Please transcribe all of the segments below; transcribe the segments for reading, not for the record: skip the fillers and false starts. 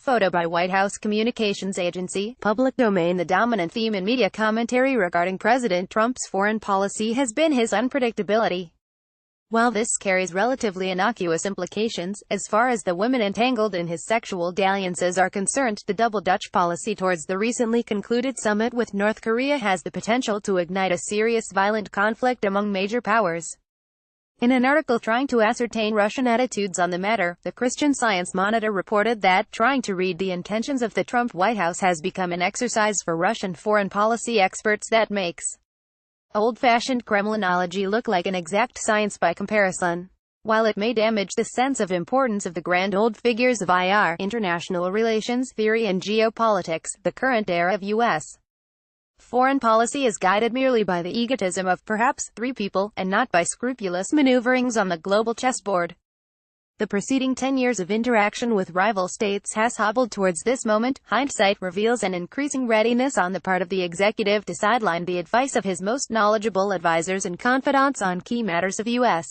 Photo by White House Communications Agency. Public domain. The dominant theme in media commentary regarding President Trump's foreign policy has been his unpredictability. While this carries relatively innocuous implications, as far as the women entangled in his sexual dalliances are concerned, the double Dutch policy towards the recently concluded summit with North Korea has the potential to ignite a serious violent conflict among major powers. In an article trying to ascertain Russian attitudes on the matter, the Christian Science Monitor reported that trying to read the intentions of the Trump White House has become an exercise for Russian foreign policy experts that makes old-fashioned Kremlinology look like an exact science by comparison. While it may damage the sense of importance of the grand old figures of international relations theory and geopolitics, the current era of U.S. foreign policy is guided merely by the egotism of perhaps three people, and not by scrupulous maneuverings on the global chessboard. The preceding 10 years of interaction with rival states has hobbled towards this moment. Hindsight reveals an increasing readiness on the part of the executive to sideline the advice of his most knowledgeable advisors and confidants on key matters of U.S.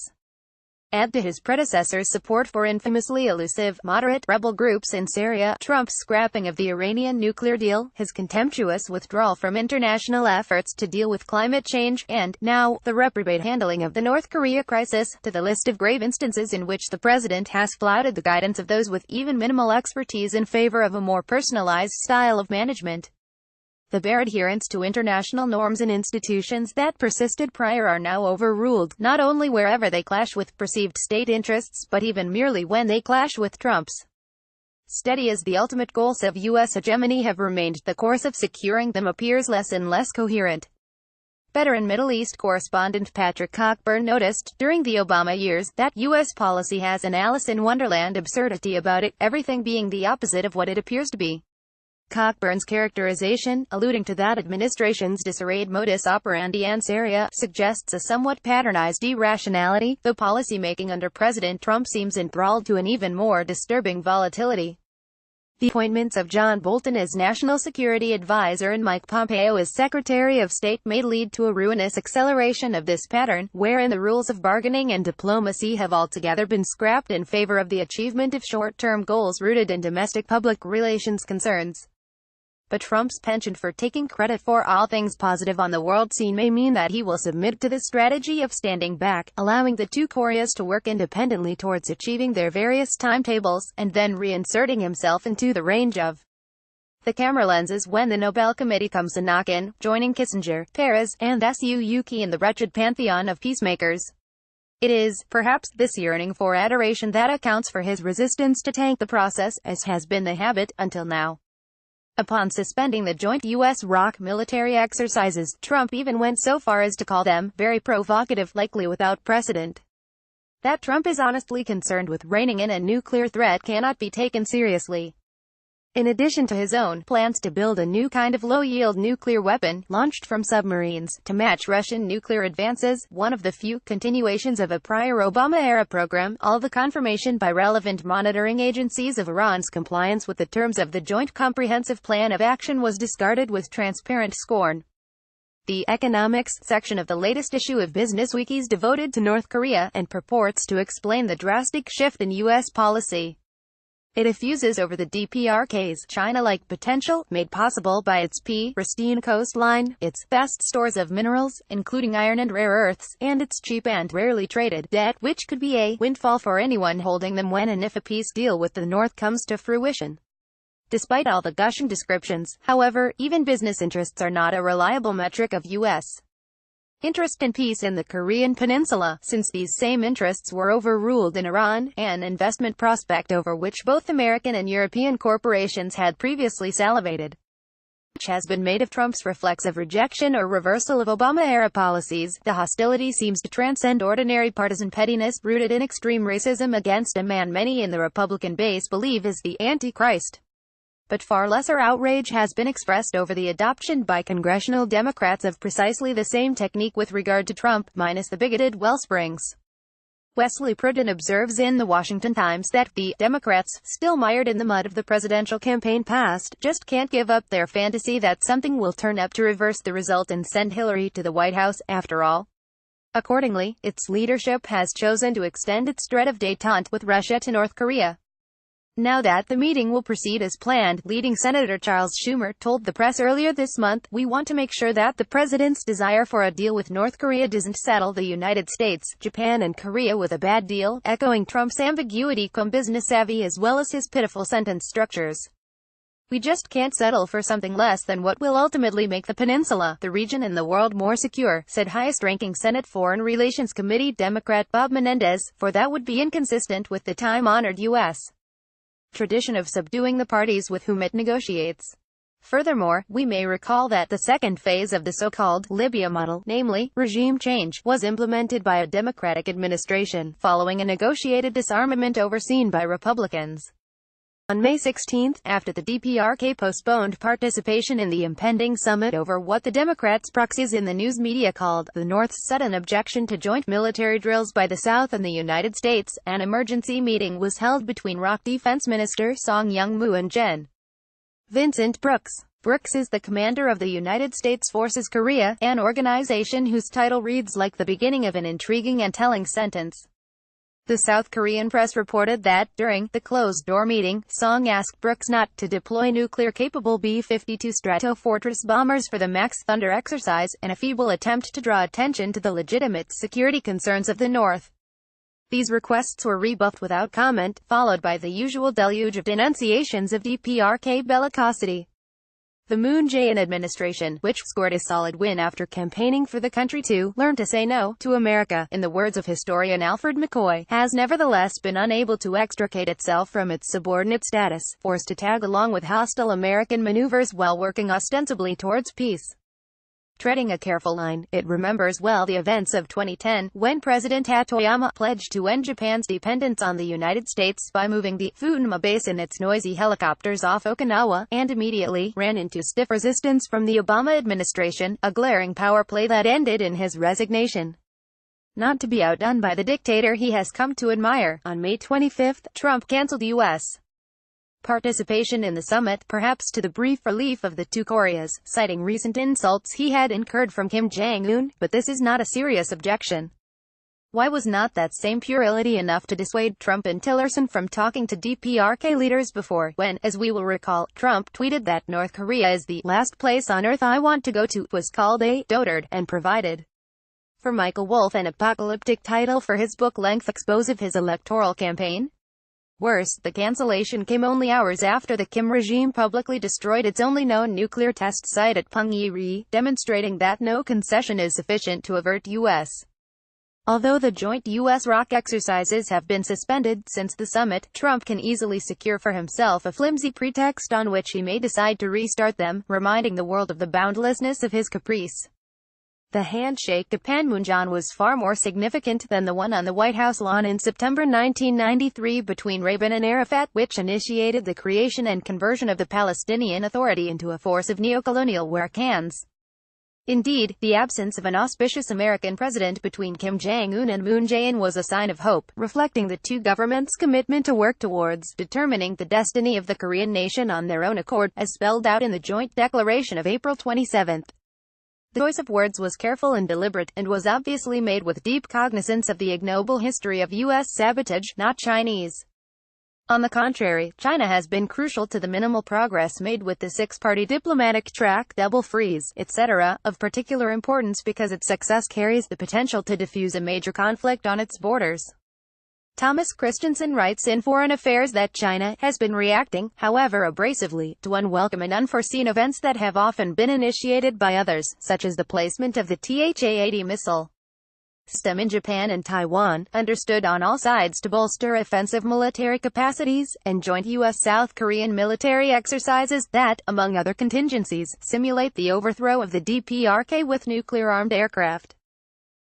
Add to his predecessor's support for infamously elusive, moderate rebel groups in Syria, Trump's scrapping of the Iranian nuclear deal, his contemptuous withdrawal from international efforts to deal with climate change, and, now, the reprobate handling of the North Korea crisis, to the list of grave instances in which the president has flouted the guidance of those with even minimal expertise in favor of a more personalized style of management. The bare adherence to international norms and institutions that persisted prior are now overruled, not only wherever they clash with perceived state interests, but even merely when they clash with Trump's. Steady as the ultimate goals of U.S. hegemony have remained, the course of securing them appears less and less coherent. Veteran Middle East correspondent Patrick Cockburn noticed, during the Obama years, that U.S. policy has an Alice in Wonderland absurdity about it, everything being the opposite of what it appears to be. Cockburn's characterization, alluding to that administration's disarrayed modus operandi in Syria, suggests a somewhat patternized irrationality, though policymaking under President Trump seems enthralled to an even more disturbing volatility. The appointments of John Bolton as National Security Advisor and Mike Pompeo as Secretary of State may lead to a ruinous acceleration of this pattern, wherein the rules of bargaining and diplomacy have altogether been scrapped in favor of the achievement of short-term goals rooted in domestic public relations concerns. But Trump's penchant for taking credit for all things positive on the world scene may mean that he will submit to the strategy of standing back, allowing the two Koreas to work independently towards achieving their various timetables, and then reinserting himself into the range of the camera lenses when the Nobel Committee comes a knockin', joining Kissinger, Peres, and Suzuki in the wretched pantheon of peacemakers. It is, perhaps, this yearning for adoration that accounts for his resistance to tank the process, as has been the habit, until now. Upon suspending the joint U.S.-ROK military exercises, Trump even went so far as to call them very provocative, likely without precedent. That Trump is honestly concerned with reining in a nuclear threat cannot be taken seriously. In addition to his own plans to build a new kind of low-yield nuclear weapon, launched from submarines, to match Russian nuclear advances, one of the few continuations of a prior Obama-era program, all the confirmation by relevant monitoring agencies of Iran's compliance with the terms of the Joint Comprehensive Plan of Action was discarded with transparent scorn. The economics section of the latest issue of Business Week is devoted to North Korea, and purports to explain the drastic shift in U.S. policy. It effuses over the DPRK's China-like potential, made possible by its pristine coastline, its vast stores of minerals, including iron and rare earths, and its cheap and rarely traded debt, which could be a windfall for anyone holding them when and if a peace deal with the North comes to fruition. Despite all the gushing descriptions, however, even business interests are not a reliable metric of U.S. interest in peace in the Korean peninsula, since these same interests were overruled in Iran, an investment prospect over which both American and European corporations had previously salivated. Much has been made of Trump's reflexive rejection or reversal of Obama-era policies. The hostility seems to transcend ordinary partisan pettiness, rooted in extreme racism against a man many in the Republican base believe is the Antichrist. But far lesser outrage has been expressed over the adoption by congressional Democrats of precisely the same technique with regard to Trump, minus the bigoted wellsprings. Wesley Pruden observes in the Washington Times that the Democrats, still mired in the mud of the presidential campaign past, just can't give up their fantasy that something will turn up to reverse the result and send Hillary to the White House, after all. Accordingly, its leadership has chosen to extend its threat of détente with Russia to North Korea. Now that the meeting will proceed as planned, leading Senator Charles Schumer told the press earlier this month, "We want to make sure that the president's desire for a deal with North Korea doesn't saddle the United States, Japan and Korea with a bad deal," echoing Trump's ambiguity cum business savvy as well as his pitiful sentence structures. "We just can't settle for something less than what will ultimately make the peninsula, the region and the world more secure," said highest-ranking Senate Foreign Relations Committee Democrat Bob Menendez, "for that would be inconsistent with the time-honored U.S. tradition of subduing the parties with whom it negotiates. Furthermore, we may recall that the second phase of the so-called Libya model, namely, regime change, was implemented by a Democratic administration, following a negotiated disarmament overseen by Republicans. On May 16, after the DPRK postponed participation in the impending summit over what the Democrats' proxies in the news media called the North's sudden objection to joint military drills by the South and the United States, an emergency meeting was held between ROK Defense Minister Song Young-moo and Gen. Vincent Brooks. Brooks is the commander of the United States Forces Korea, an organization whose title reads like the beginning of an intriguing and telling sentence. The South Korean press reported that, during the closed-door meeting, Song asked Brooks not to deploy nuclear-capable B-52 Stratofortress bombers for the Max Thunder exercise, in a feeble attempt to draw attention to the legitimate security concerns of the North. These requests were rebuffed without comment, followed by the usual deluge of denunciations of DPRK bellicosity. The Moon Jae-in administration, which scored a solid win after campaigning for the country to learn to say no to America, in the words of historian Alfred McCoy, has nevertheless been unable to extricate itself from its subordinate status, forced to tag along with hostile American maneuvers while working ostensibly towards peace. Treading a careful line, it remembers well the events of 2010, when President Hatoyama pledged to end Japan's dependence on the United States by moving the Futenma base and its noisy helicopters off Okinawa, and immediately ran into stiff resistance from the Obama administration, a glaring power play that ended in his resignation. Not to be outdone by the dictator he has come to admire, on May 25, Trump canceled U.S. participation in the summit, perhaps to the brief relief of the two Koreas, citing recent insults he had incurred from Kim Jong-un, but this is not a serious objection. Why was not that same puerility enough to dissuade Trump and Tillerson from talking to DPRK leaders before, when, as we will recall, Trump tweeted that North Korea is the last place on earth I want to go to, was called a dotard, and provided for Michael Wolff an apocalyptic title for his book-length expose of his electoral campaign? Worse, the cancellation came only hours after the Kim regime publicly destroyed its only known nuclear test site at Punggye-ri, demonstrating that no concession is sufficient to avert U.S. Although the joint U.S.-ROK exercises have been suspended since the summit, Trump can easily secure for himself a flimsy pretext on which he may decide to restart them, reminding the world of the boundlessness of his caprice. The handshake to Panmunjom was far more significant than the one on the White House lawn in September 1993 between Rabin and Arafat, which initiated the creation and conversion of the Palestinian Authority into a force of neocolonial Americans. Indeed, the absence of an auspicious American president between Kim Jong-un and Moon Jae-in was a sign of hope, reflecting the two governments' commitment to work towards determining the destiny of the Korean nation on their own accord, as spelled out in the joint declaration of April 27. The choice of words was careful and deliberate, and was obviously made with deep cognizance of the ignoble history of U.S. sabotage, not Chinese. On the contrary, China has been crucial to the minimal progress made with the six-party diplomatic track, double freeze, etc., of particular importance because its success carries the potential to diffuse a major conflict on its borders. Thomas Christensen writes in Foreign Affairs that China has been reacting, however abrasively, to unwelcome and unforeseen events that have often been initiated by others, such as the placement of the THA-80 missile system in Japan and Taiwan, understood on all sides to bolster offensive military capacities, and joint U.S.-South Korean military exercises that, among other contingencies, simulate the overthrow of the DPRK with nuclear-armed aircraft.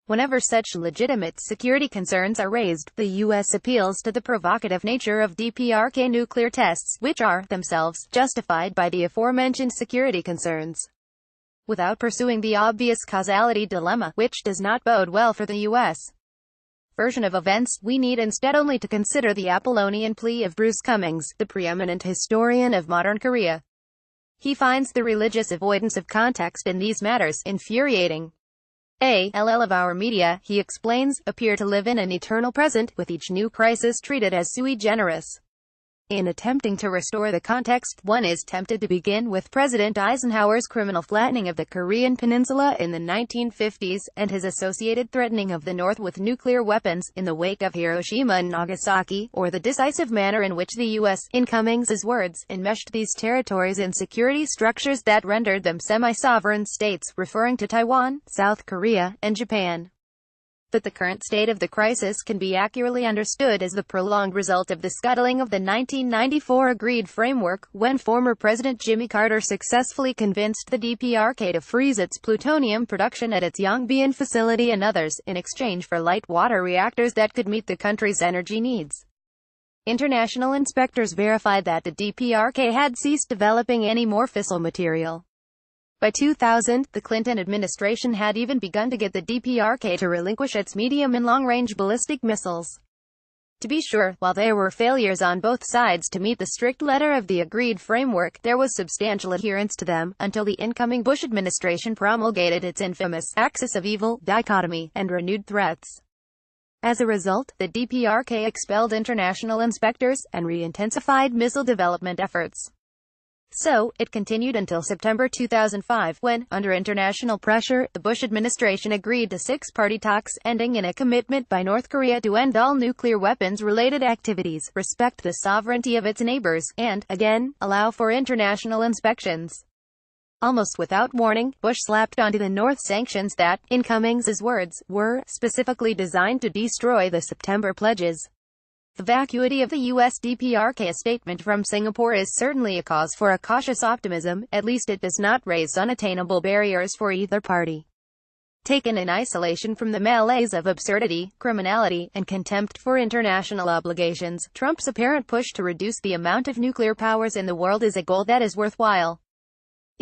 Whenever such legitimate security concerns are raised, the U.S. appeals to the provocative nature of DPRK nuclear tests, which are, themselves, justified by the aforementioned security concerns, without pursuing the obvious causality dilemma, which does not bode well for the U.S. version of events. We need instead only to consider the Apollonian plea of Bruce Cummings, the preeminent historian of modern Korea. He finds the religious avoidance of context in these matters infuriating. All of our media, he explains, appear to live in an eternal present, with each new crisis treated as sui generis. In attempting to restore the context, one is tempted to begin with President Eisenhower's criminal flattening of the Korean Peninsula in the 1950s, and his associated threatening of the North with nuclear weapons, in the wake of Hiroshima and Nagasaki, or the decisive manner in which the U.S., in Cummings's words, enmeshed these territories in security structures that rendered them semi-sovereign states, referring to Taiwan, South Korea, and Japan. But the current state of the crisis can be accurately understood as the prolonged result of the scuttling of the 1994 agreed framework, when former President Jimmy Carter successfully convinced the DPRK to freeze its plutonium production at its Yongbyon facility and others, in exchange for light water reactors that could meet the country's energy needs. International inspectors verified that the DPRK had ceased developing any more fissile material. By 2000, the Clinton administration had even begun to get the DPRK to relinquish its medium and long-range ballistic missiles. To be sure, while there were failures on both sides to meet the strict letter of the agreed framework, there was substantial adherence to them, until the incoming Bush administration promulgated its infamous axis of evil dichotomy, and renewed threats. As a result, the DPRK expelled international inspectors, and re-intensified missile development efforts. So, it continued until September 2005, when, under international pressure, the Bush administration agreed to six-party talks, ending in a commitment by North Korea to end all nuclear weapons-related activities, respect the sovereignty of its neighbors, and, again, allow for international inspections. Almost without warning, Bush slapped onto the North sanctions that, in Cummings's words, were specifically designed to destroy the September pledges. The vacuity of the U.S. DPRK statement from Singapore is certainly a cause for a cautious optimism, at least it does not raise unattainable barriers for either party. Taken in isolation from the malaise of absurdity, criminality, and contempt for international obligations, Trump's apparent push to reduce the amount of nuclear powers in the world is a goal that is worthwhile.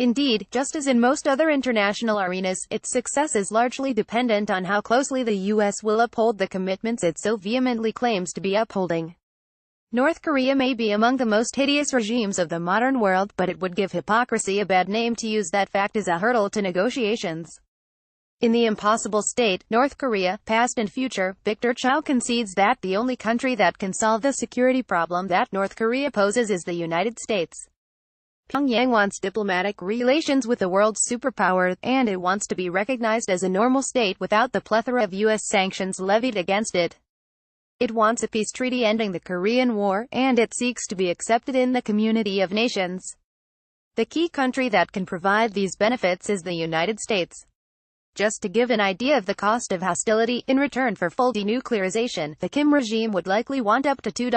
Indeed, just as in most other international arenas, its success is largely dependent on how closely the U.S. will uphold the commitments it so vehemently claims to be upholding. North Korea may be among the most hideous regimes of the modern world, but it would give hypocrisy a bad name to use that fact as a hurdle to negotiations. In The Impossible State, North Korea, Past and Future, Victor Chow concedes that the only country that can solve the security problem that North Korea poses is the United States. Pyongyang wants diplomatic relations with the world's superpower, and it wants to be recognized as a normal state without the plethora of U.S. sanctions levied against it. It wants a peace treaty ending the Korean War, and it seeks to be accepted in the community of nations. The key country that can provide these benefits is the United States. Just to give an idea of the cost of hostility, in return for full denuclearization, the Kim regime would likely want up to $2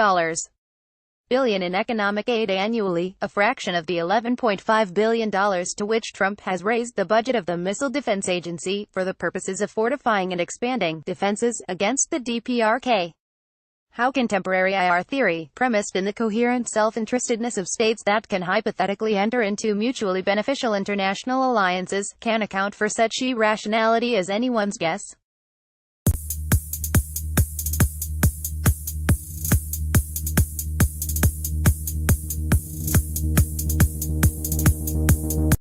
billion in economic aid annually, a fraction of the $11.5 billion to which Trump has raised the budget of the Missile Defense Agency, for the purposes of fortifying and expanding defenses against the DPRK. How contemporary IR theory, premised in the coherent self-interestedness of states that can hypothetically enter into mutually beneficial international alliances, can account for such irrationality as anyone's guess.